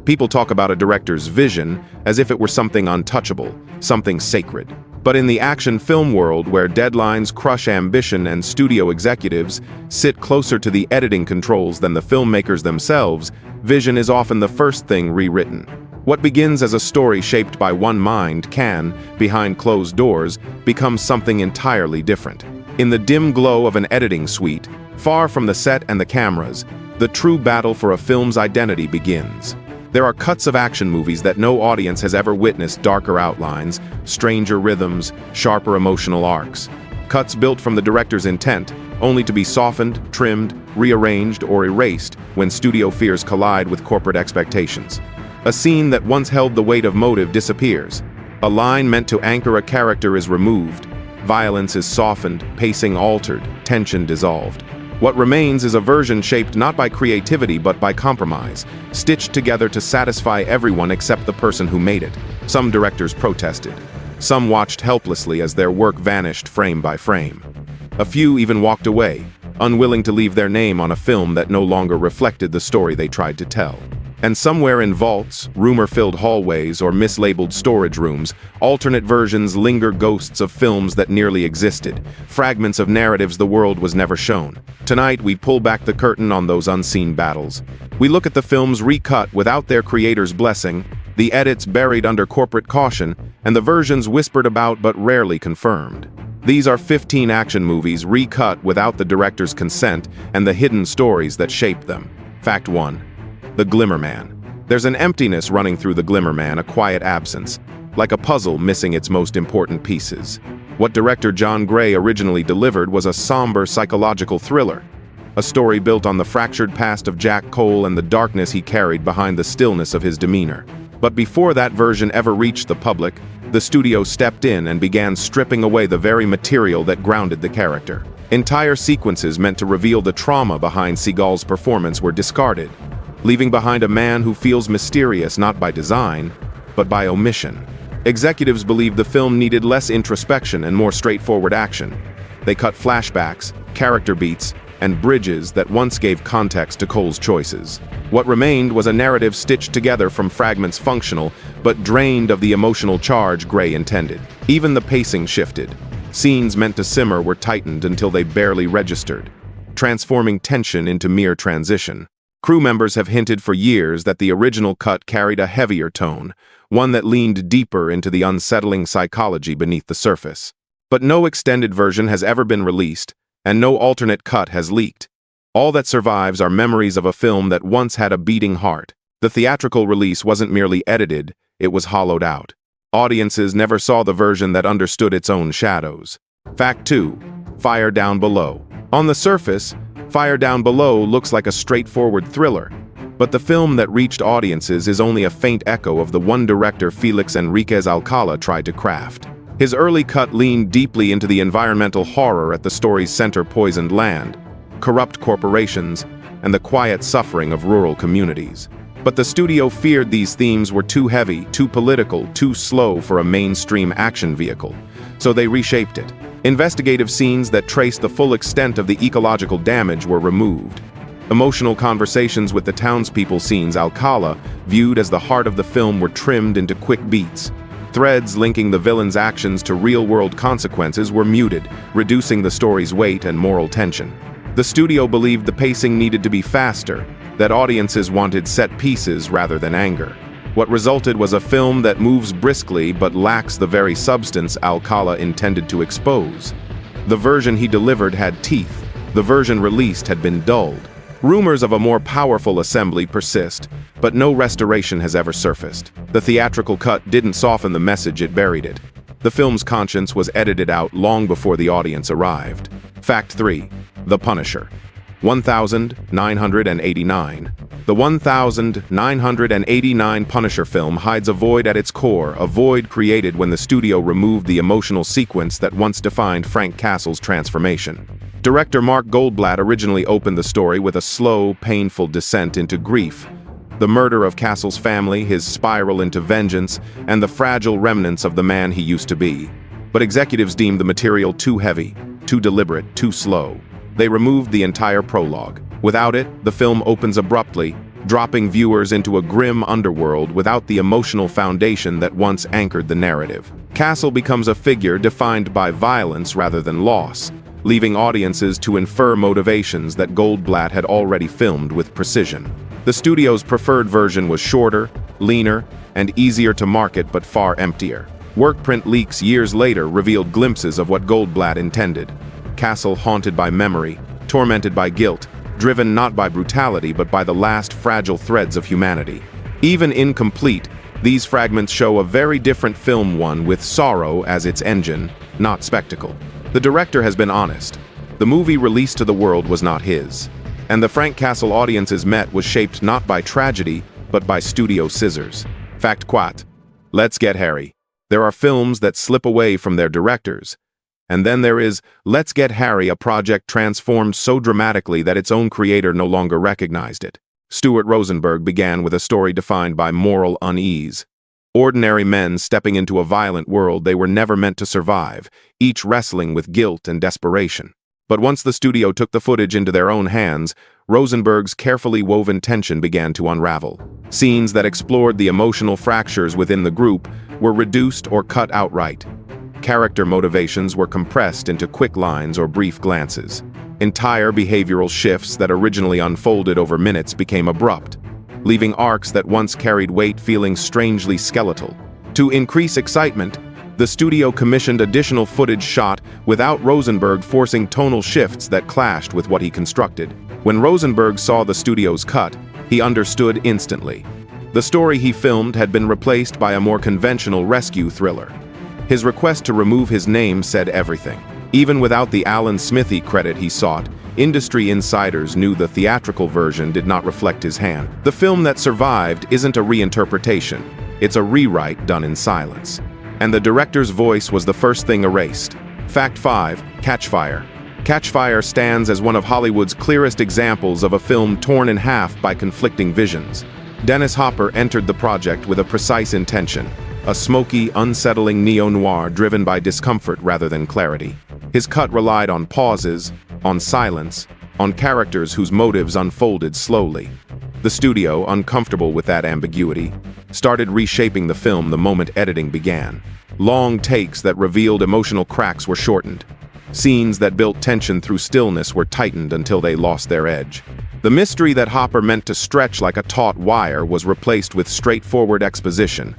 People talk about a director's vision as if it were something untouchable, something sacred. But in the action film world, where deadlines crush ambition and studio executives sit closer to the editing controls than the filmmakers themselves, vision is often the first thing rewritten. What begins as a story shaped by one mind can, behind closed doors, become something entirely different. In the dim glow of an editing suite, far from the set and the cameras, the true battle for a film's identity begins. There are cuts of action movies that no audience has ever witnessed: darker outlines, stranger rhythms, sharper emotional arcs. Cuts built from the director's intent, only to be softened, trimmed, rearranged, or erased when studio fears collide with corporate expectations. A scene that once held the weight of motive disappears. A line meant to anchor a character is removed. Violence is softened, pacing altered, tension dissolved. What remains is a version shaped not by creativity but by compromise, stitched together to satisfy everyone except the person who made it. Some directors protested. Some watched helplessly as their work vanished frame by frame. A few even walked away, unwilling to leave their name on a film that no longer reflected the story they tried to tell. And somewhere in vaults, rumor-filled hallways, or mislabeled storage rooms, alternate versions linger, ghosts of films that nearly existed, fragments of narratives the world was never shown. Tonight, we pull back the curtain on those unseen battles. We look at the films recut without their creator's blessing, the edits buried under corporate caution, and the versions whispered about but rarely confirmed. These are 15 action movies recut without the director's consent and the hidden stories that shaped them. Fact 1. The Glimmer Man. There's an emptiness running through The Glimmer Man, a quiet absence, like a puzzle missing its most important pieces. What director John Gray originally delivered was a somber psychological thriller, a story built on the fractured past of Jack Cole and the darkness he carried behind the stillness of his demeanor. But before that version ever reached the public, the studio stepped in and began stripping away the very material that grounded the character. Entire sequences meant to reveal the trauma behind Seagal's performance were discarded, leaving behind a man who feels mysterious not by design, but by omission. Executives believed the film needed less introspection and more straightforward action. They cut flashbacks, character beats, and bridges that once gave context to Cole's choices. What remained was a narrative stitched together from fragments functional, but drained of the emotional charge Gray intended. Even the pacing shifted. Scenes meant to simmer were tightened until they barely registered, transforming tension into mere transition. Crew members have hinted for years that the original cut carried a heavier tone, one that leaned deeper into the unsettling psychology beneath the surface. But no extended version has ever been released, and no alternate cut has leaked. All that survives are memories of a film that once had a beating heart. The theatrical release wasn't merely edited, it was hollowed out. Audiences never saw the version that understood its own shadows. Fact 2. Fire Down Below. On the surface, Fire Down Below looks like a straightforward thriller, but the film that reached audiences is only a faint echo of the one director Felix Enriquez Alcala tried to craft. His early cut leaned deeply into the environmental horror at the story's center: poisoned land, corrupt corporations, and the quiet suffering of rural communities. But the studio feared these themes were too heavy, too political, too slow for a mainstream action vehicle, so they reshaped it. Investigative scenes that traced the full extent of the ecological damage were removed. Emotional conversations with the townspeople scenes Alcala viewed as the heart of the film were trimmed into quick beats. Threads linking the villain's actions to real-world consequences were muted, reducing the story's weight and moral tension. The studio believed the pacing needed to be faster, that audiences wanted set pieces rather than anger. What resulted was a film that moves briskly but lacks the very substance Alcala intended to expose. The version he delivered had teeth. The version released had been dulled. Rumors of a more powerful assembly persist, but no restoration has ever surfaced. The theatrical cut didn't soften the message, it buried it. The film's conscience was edited out long before the audience arrived. Fact 3. The Punisher. 1989. The 1989 Punisher film hides a void at its core, a void created when the studio removed the emotional sequence that once defined Frank Castle's transformation. Director Mark Goldblatt originally opened the story with a slow, painful descent into grief. The murder of Castle's family, his spiral into vengeance, and the fragile remnants of the man he used to be. But executives deemed the material too heavy, too deliberate, too slow. They removed the entire prologue. Without it, the film opens abruptly, dropping viewers into a grim underworld without the emotional foundation that once anchored the narrative. Castle becomes a figure defined by violence rather than loss, leaving audiences to infer motivations that Goldblatt had already filmed with precision. The studio's preferred version was shorter, leaner, and easier to market but far emptier. Workprint leaks years later revealed glimpses of what Goldblatt intended. Castle haunted by memory, tormented by guilt, driven not by brutality but by the last fragile threads of humanity. Even incomplete, these fragments show a very different film, one with sorrow as its engine, not spectacle. The director has been honest. The movie released to the world was not his. And the Frank Castle audiences met was shaped not by tragedy, but by studio scissors. Fact quat. Let's Get Harry. There are films that slip away from their directors. And then there is Let's Get Harry, a project transformed so dramatically that its own creator no longer recognized it. Stuart Rosenberg began with a story defined by moral unease. Ordinary men stepping into a violent world they were never meant to survive, each wrestling with guilt and desperation. But once the studio took the footage into their own hands, Rosenberg's carefully woven tension began to unravel. Scenes that explored the emotional fractures within the group were reduced or cut outright. Character motivations were compressed into quick lines or brief glances. Entire behavioral shifts that originally unfolded over minutes became abrupt, leaving arcs that once carried weight feeling strangely skeletal. To increase excitement, the studio commissioned additional footage shot without Rosenberg forcing tonal shifts that clashed with what he constructed. When Rosenberg saw the studio's cut, he understood instantly. The story he filmed had been replaced by a more conventional rescue thriller. His request to remove his name said everything. Even without the Alan Smithee credit he sought, industry insiders knew the theatrical version did not reflect his hand. The film that survived isn't a reinterpretation, it's a rewrite done in silence. And the director's voice was the first thing erased. Fact 5. Catchfire. Catchfire stands as one of Hollywood's clearest examples of a film torn in half by conflicting visions. Dennis Hopper entered the project with a precise intention, a smoky, unsettling neo-noir driven by discomfort rather than clarity. His cut relied on pauses, on silence, on characters whose motives unfolded slowly. The studio, uncomfortable with that ambiguity, started reshaping the film the moment editing began. Long takes that revealed emotional cracks were shortened. Scenes that built tension through stillness were tightened until they lost their edge. The mystery that Hopper meant to stretch like a taut wire was replaced with straightforward exposition.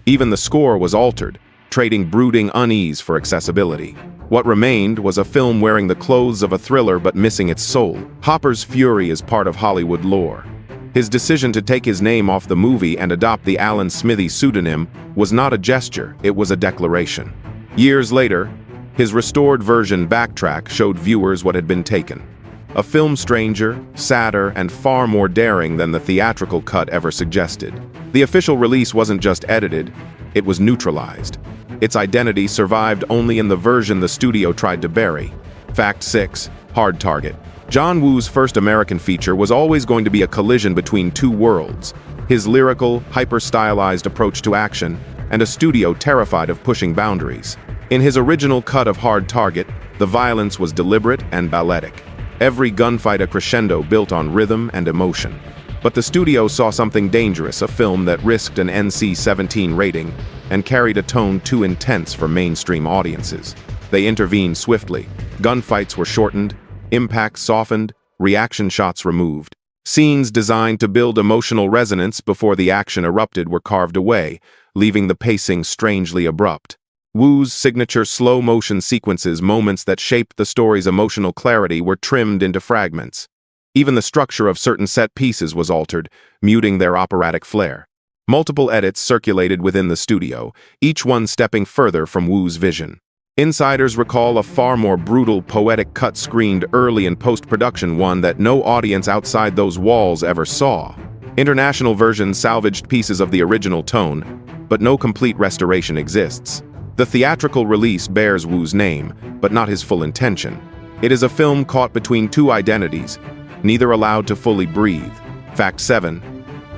Even the score was altered, trading brooding unease for accessibility. What remained was a film wearing the clothes of a thriller but missing its soul. Hopper's fury is part of Hollywood lore. His decision to take his name off the movie and adopt the Alan Smithee pseudonym was not a gesture, it was a declaration. Years later, his restored version Backtrack showed viewers what had been taken. A film stranger, sadder, and far more daring than the theatrical cut ever suggested. The official release wasn't just edited, it was neutralized. Its identity survived only in the version the studio tried to bury. Fact 6. Hard Target. John Woo's first American feature was always going to be a collision between two worlds, his lyrical, hyper-stylized approach to action, and a studio terrified of pushing boundaries. In his original cut of Hard Target, the violence was deliberate and balletic. Every gunfight a crescendo built on rhythm and emotion. But the studio saw something dangerous, a film that risked an NC-17 rating and carried a tone too intense for mainstream audiences. They intervened swiftly. Gunfights were shortened, impacts softened, reaction shots removed. Scenes designed to build emotional resonance before the action erupted were carved away, leaving the pacing strangely abrupt. Woo's signature slow-motion sequences, moments that shaped the story's emotional clarity, were trimmed into fragments. Even the structure of certain set pieces was altered, muting their operatic flair. Multiple edits circulated within the studio, each one stepping further from Woo's vision. Insiders recall a far more brutal, poetic cut screened early in post-production, one that no audience outside those walls ever saw. International versions salvaged pieces of the original tone, but no complete restoration exists. The theatrical release bears Woo's name, but not his full intention. It is a film caught between two identities, neither allowed to fully breathe. Fact 7.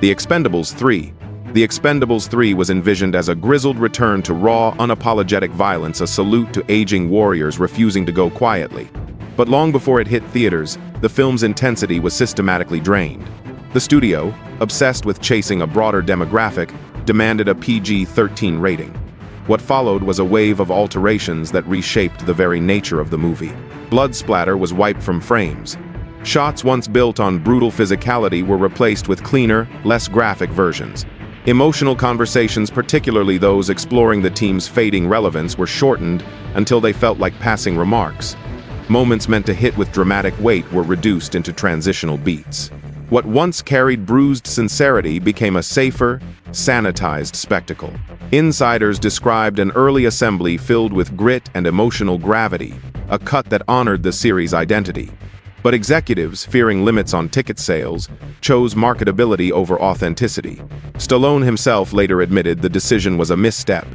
The Expendables 3. The Expendables 3 was envisioned as a grizzled return to raw, unapologetic violence, a salute to aging warriors refusing to go quietly. But long before it hit theaters, the film's intensity was systematically drained. The studio, obsessed with chasing a broader demographic, demanded a PG-13 rating. What followed was a wave of alterations that reshaped the very nature of the movie. Blood splatter was wiped from frames. Shots once built on brutal physicality were replaced with cleaner, less graphic versions. Emotional conversations, particularly those exploring the team's fading relevance, were shortened until they felt like passing remarks. Moments meant to hit with dramatic weight were reduced into transitional beats. What once carried bruised sincerity became a safer, sanitized spectacle. Insiders described an early assembly filled with grit and emotional gravity, a cut that honored the series' identity. But executives, fearing limits on ticket sales, chose marketability over authenticity. Stallone himself later admitted the decision was a misstep,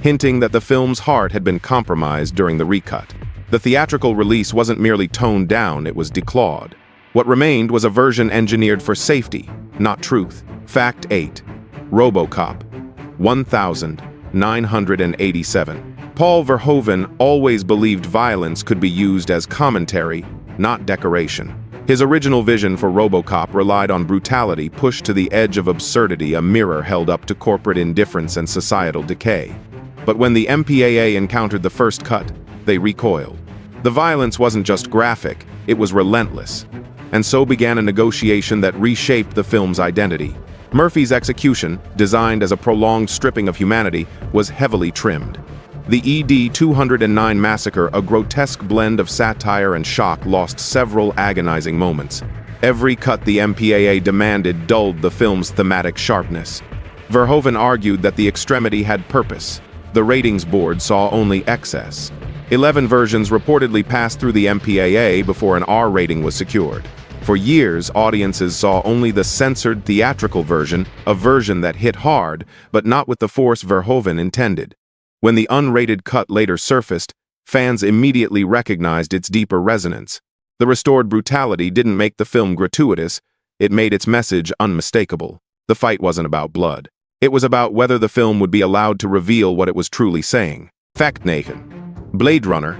hinting that the film's heart had been compromised during the recut. The theatrical release wasn't merely toned down, it was declawed. What remained was a version engineered for safety, not truth. Fact 8. RoboCop. 1987. Paul Verhoeven always believed violence could be used as commentary, not decoration. His original vision for RoboCop relied on brutality pushed to the edge of absurdity, a mirror held up to corporate indifference and societal decay. But when the MPAA encountered the first cut, they recoiled. The violence wasn't just graphic, it was relentless. And so began a negotiation that reshaped the film's identity. Murphy's execution, designed as a prolonged stripping of humanity, was heavily trimmed. The ED-209 massacre, a grotesque blend of satire and shock, lost several agonizing moments. Every cut the MPAA demanded dulled the film's thematic sharpness. Verhoeven argued that the extremity had purpose. The ratings board saw only excess. 11 versions reportedly passed through the MPAA before an R rating was secured. For years, audiences saw only the censored theatrical version, a version that hit hard, but not with the force Verhoeven intended. When the unrated cut later surfaced, fans immediately recognized its deeper resonance. The restored brutality didn't make the film gratuitous, it made its message unmistakable. The fight wasn't about blood. It was about whether the film would be allowed to reveal what it was truly saying. Fact 9. Blade Runner.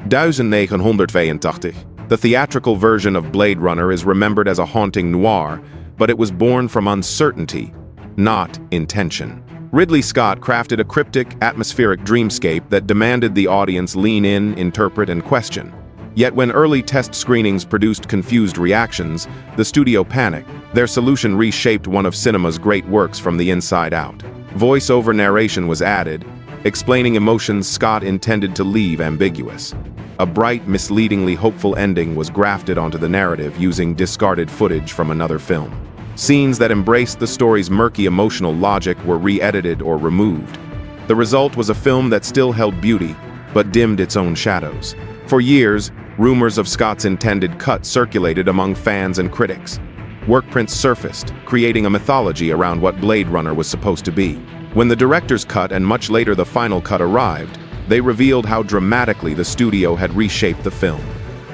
1982. The theatrical version of Blade Runner is remembered as a haunting noir, but it was born from uncertainty, not intention. Ridley Scott crafted a cryptic, atmospheric dreamscape that demanded the audience lean in, interpret, and question. Yet when early test screenings produced confused reactions, the studio panicked. Their solution reshaped one of cinema's great works from the inside out. Voice-over narration was added, explaining emotions Scott intended to leave ambiguous. A bright, misleadingly hopeful ending was grafted onto the narrative using discarded footage from another film. Scenes that embraced the story's murky emotional logic were re-edited or removed. The result was a film that still held beauty, but dimmed its own shadows. For years, rumors of Scott's intended cut circulated among fans and critics. Workprints surfaced, creating a mythology around what Blade Runner was supposed to be. When the director's cut and much later the final cut arrived, they revealed how dramatically the studio had reshaped the film.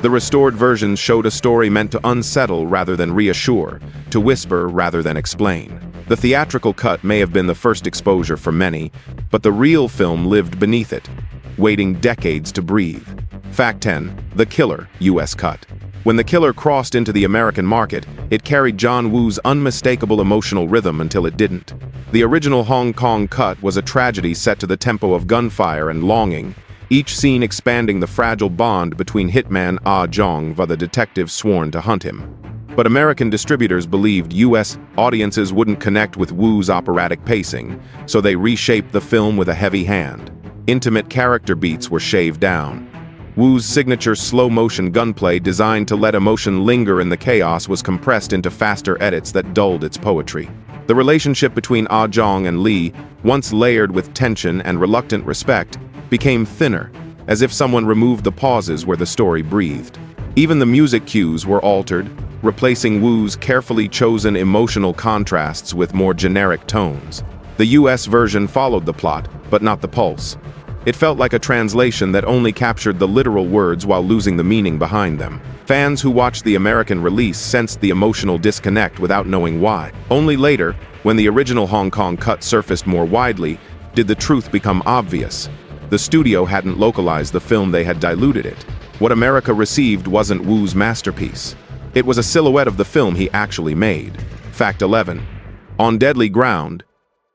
The restored versions showed a story meant to unsettle rather than reassure, to whisper rather than explain. The theatrical cut may have been the first exposure for many, but the real film lived beneath it, waiting decades to breathe. Fact 10. The Killer, US cut. When The Killer crossed into the American market, it carried John Woo's unmistakable emotional rhythm until it didn't. The original Hong Kong cut was a tragedy set to the tempo of gunfire and longing, each scene expanding the fragile bond between hitman Ah Jong and the detective sworn to hunt him. But American distributors believed US audiences wouldn't connect with Woo's operatic pacing, so they reshaped the film with a heavy hand. Intimate character beats were shaved down. Woo's signature slow-motion gunplay, designed to let emotion linger in the chaos, was compressed into faster edits that dulled its poetry. The relationship between Ah Jong and Lee, once layered with tension and reluctant respect, became thinner, as if someone removed the pauses where the story breathed. Even the music cues were altered, replacing Woo's carefully chosen emotional contrasts with more generic tones. The US version followed the plot, but not the pulse. It felt like a translation that only captured the literal words while losing the meaning behind them. Fans who watched the American release sensed the emotional disconnect without knowing why. Only later, when the original Hong Kong cut surfaced more widely, did the truth become obvious. The studio hadn't localized the film, they had diluted it. What America received wasn't Woo's masterpiece. It was a silhouette of the film he actually made. Fact 11. On Deadly Ground,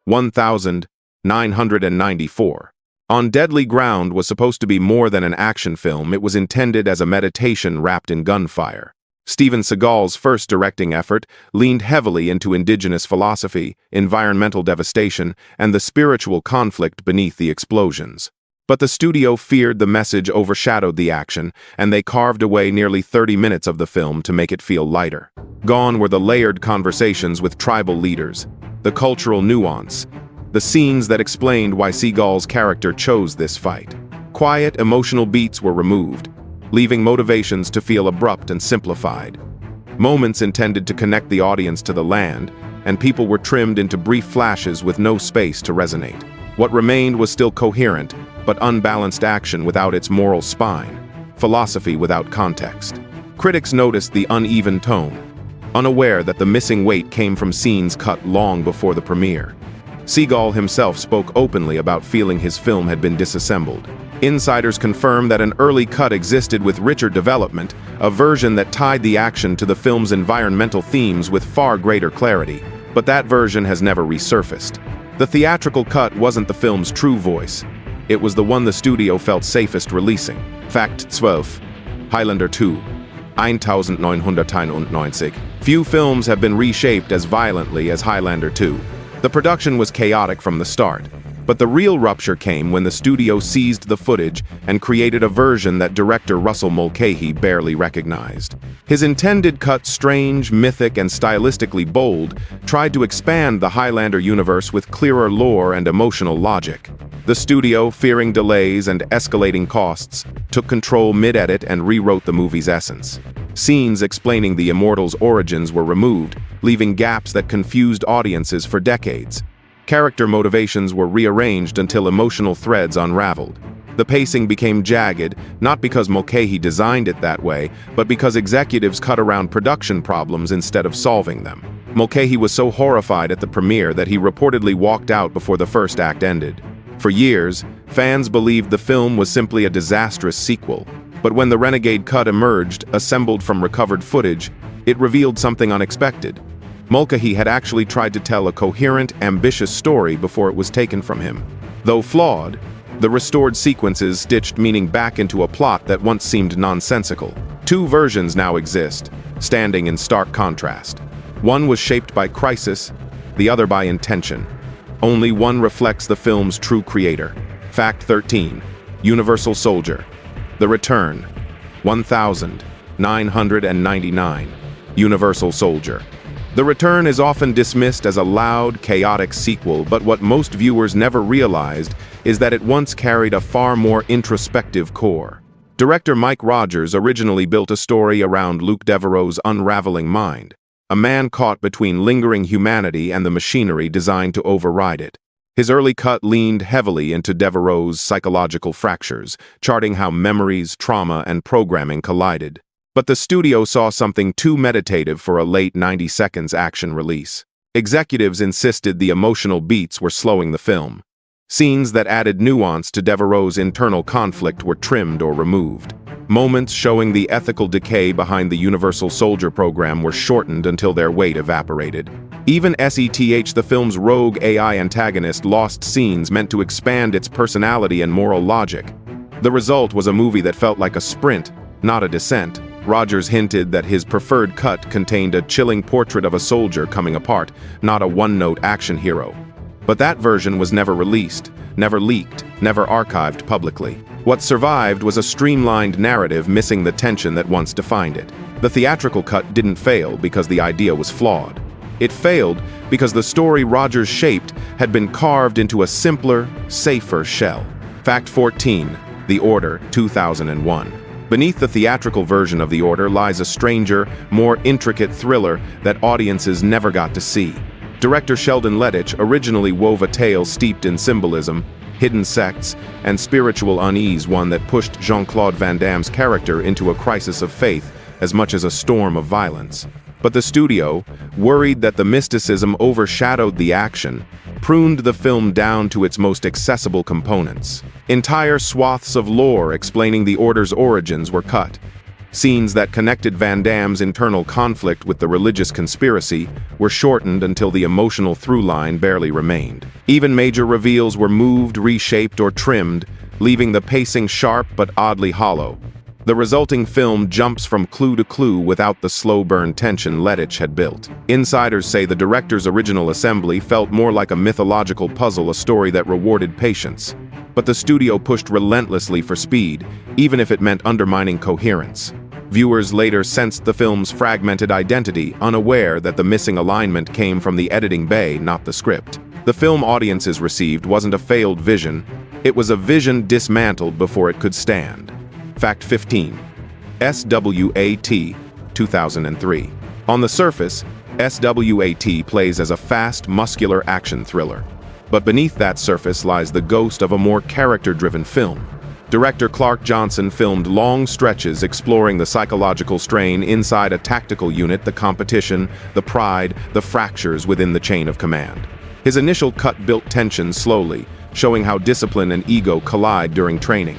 1994. On Deadly Ground was supposed to be more than an action film. It was intended as a meditation wrapped in gunfire. Steven Seagal's first directing effort leaned heavily into indigenous philosophy, environmental devastation, and the spiritual conflict beneath the explosions. But the studio feared the message overshadowed the action, and they carved away nearly 30 minutes of the film to make it feel lighter. Gone were the layered conversations with tribal leaders, the cultural nuance, the scenes that explained why Seagal's character chose this fight. Quiet, emotional beats were removed, leaving motivations to feel abrupt and simplified. Moments intended to connect the audience to the land, and people were trimmed into brief flashes with no space to resonate. What remained was still coherent, but unbalanced action without its moral spine, philosophy without context. Critics noticed the uneven tone, unaware that the missing weight came from scenes cut long before the premiere. Seagal himself spoke openly about feeling his film had been disassembled. Insiders confirmed that an early cut existed with richer development, a version that tied the action to the film's environmental themes with far greater clarity. But that version has never resurfaced. The theatrical cut wasn't the film's true voice. It was the one the studio felt safest releasing. Fact 12. Highlander 2. 1991. Few films have been reshaped as violently as Highlander 2. The production was chaotic from the start, but the real rupture came when the studio seized the footage and created a version that director Russell Mulcahy barely recognized. His intended cut, strange, mythic, and stylistically bold, tried to expand the Highlander universe with clearer lore and emotional logic. The studio, fearing delays and escalating costs, took control mid-edit and rewrote the movie's essence. Scenes explaining the Immortals' origins were removed, leaving gaps that confused audiences for decades. Character motivations were rearranged until emotional threads unraveled. The pacing became jagged, not because Mulcahy designed it that way, but because executives cut around production problems instead of solving them. Mulcahy was so horrified at the premiere that he reportedly walked out before the first act ended. For years, fans believed the film was simply a disastrous sequel. But when the Renegade cut emerged, assembled from recovered footage, it revealed something unexpected. Mulcahy had actually tried to tell a coherent, ambitious story before it was taken from him. Though flawed, the restored sequences stitched meaning back into a plot that once seemed nonsensical. Two versions now exist, standing in stark contrast. One was shaped by crisis, the other by intention. Only one reflects the film's true creator. Fact 13. Universal Soldier. The Return. 1999. Universal Soldier. The Return is often dismissed as a loud, chaotic sequel, but what most viewers never realized is that it once carried a far more introspective core. Director Mike Rogers originally built a story around Luke Devereaux's unraveling mind, a man caught between lingering humanity and the machinery designed to override it. His early cut leaned heavily into Devereaux's psychological fractures, charting how memories, trauma, and programming collided. But the studio saw something too meditative for a late 90 seconds action release. Executives insisted the emotional beats were slowing the film. Scenes that added nuance to Devereaux's internal conflict were trimmed or removed. Moments showing the ethical decay behind the Universal Soldier program were shortened until their weight evaporated. Even SETH, the film's rogue AI antagonist, lost scenes meant to expand its personality and moral logic. The result was a movie that felt like a sprint, not a descent. Rogers hinted that his preferred cut contained a chilling portrait of a soldier coming apart, not a one-note action hero. But that version was never released, never leaked, never archived publicly. What survived was a streamlined narrative missing the tension that once defined it. The theatrical cut didn't fail because the idea was flawed. It failed because the story Rogers shaped had been carved into a simpler, safer shell. Fact 14. The Order, 2001. Beneath the theatrical version of The Order lies a stranger, more intricate thriller that audiences never got to see. Director Sheldon Lettich originally wove a tale steeped in symbolism, hidden sects, and spiritual unease, one that pushed Jean-Claude Van Damme's character into a crisis of faith as much as a storm of violence. But the studio, worried that the mysticism overshadowed the action, pruned the film down to its most accessible components. Entire swaths of lore explaining the Order's origins were cut. Scenes that connected Van Damme's internal conflict with the religious conspiracy were shortened until the emotional through line barely remained. Even major reveals were moved, reshaped, or trimmed, leaving the pacing sharp but oddly hollow. The resulting film jumps from clue to clue without the slow burn tension Lettich had built. Insiders say the director's original assembly felt more like a mythological puzzle, a story that rewarded patience. But the studio pushed relentlessly for speed, even if it meant undermining coherence. Viewers later sensed the film's fragmented identity, unaware that the missing alignment came from the editing bay, not the script. The film audiences received wasn't a failed vision, it was a vision dismantled before it could stand. Fact 15. SWAT, 2003. On the surface, SWAT plays as a fast, muscular action thriller. But beneath that surface lies the ghost of a more character-driven film. Director Clark Johnson filmed long stretches exploring the psychological strain inside a tactical unit, the competition, the pride, the fractures within the chain of command. His initial cut built tension slowly, showing how discipline and ego collide during training.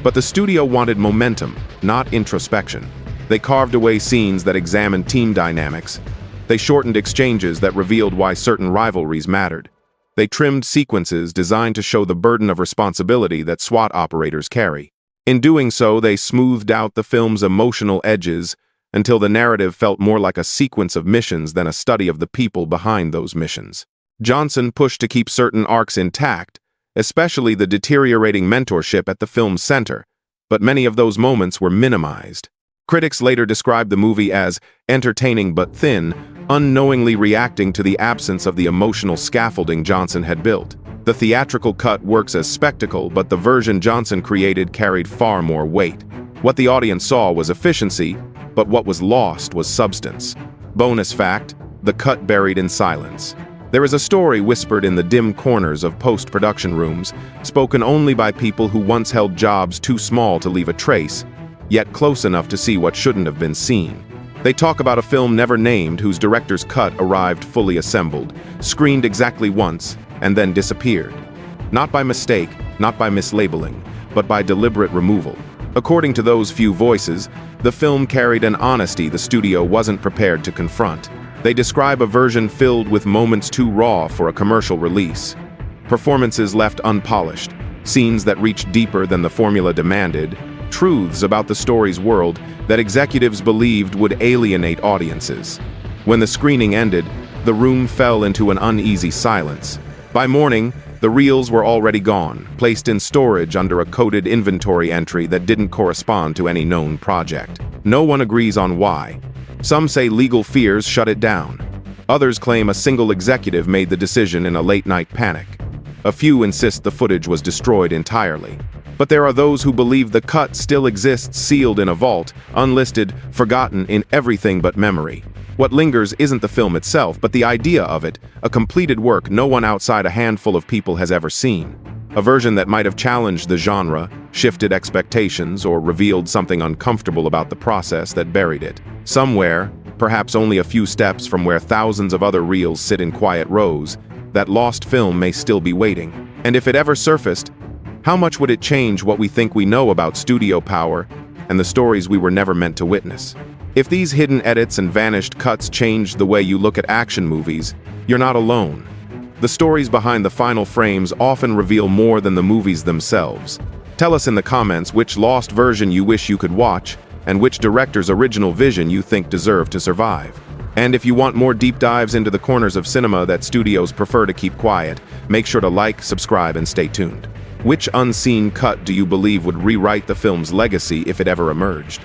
But the studio wanted momentum, not introspection. They carved away scenes that examined team dynamics. They shortened exchanges that revealed why certain rivalries mattered. They trimmed sequences designed to show the burden of responsibility that SWAT operators carry. In doing so, they smoothed out the film's emotional edges until the narrative felt more like a sequence of missions than a study of the people behind those missions. Johnson pushed to keep certain arcs intact, especially the deteriorating mentorship at the film's center, but many of those moments were minimized. Critics later described the movie as entertaining but thin, unknowingly reacting to the absence of the emotional scaffolding Johnson had built. The theatrical cut works as spectacle, but the version Johnson created carried far more weight. What the audience saw was efficiency, but what was lost was substance. Bonus fact, the cut buried in silence. There is a story whispered in the dim corners of post-production rooms, spoken only by people who once held jobs too small to leave a trace, yet close enough to see what shouldn't have been seen. They talk about a film never named whose director's cut arrived fully assembled, screened exactly once, and then disappeared. Not by mistake, not by mislabeling, but by deliberate removal. According to those few voices, the film carried an honesty the studio wasn't prepared to confront. They describe a version filled with moments too raw for a commercial release. Performances left unpolished, scenes that reached deeper than the formula demanded, truths about the story's world that executives believed would alienate audiences. When the screening ended, the room fell into an uneasy silence. By morning, the reels were already gone, placed in storage under a coded inventory entry that didn't correspond to any known project. No one agrees on why. Some say legal fears shut it down. Others claim a single executive made the decision in a late-night panic. A few insist the footage was destroyed entirely. But there are those who believe the cut still exists sealed in a vault, unlisted, forgotten in everything but memory. What lingers isn't the film itself, but the idea of it, a completed work no one outside a handful of people has ever seen. A version that might have challenged the genre, shifted expectations, or revealed something uncomfortable about the process that buried it. Somewhere, perhaps only a few steps from where thousands of other reels sit in quiet rows, that lost film may still be waiting. And if it ever surfaced, how much would it change what we think we know about studio power and the stories we were never meant to witness? If these hidden edits and vanished cuts changed the way you look at action movies, you're not alone. The stories behind the final frames often reveal more than the movies themselves. Tell us in the comments which lost version you wish you could watch and which director's original vision you think deserved to survive. And if you want more deep dives into the corners of cinema that studios prefer to keep quiet, make sure to like, subscribe, and stay tuned. Which unseen cut do you believe would rewrite the film's legacy if it ever emerged?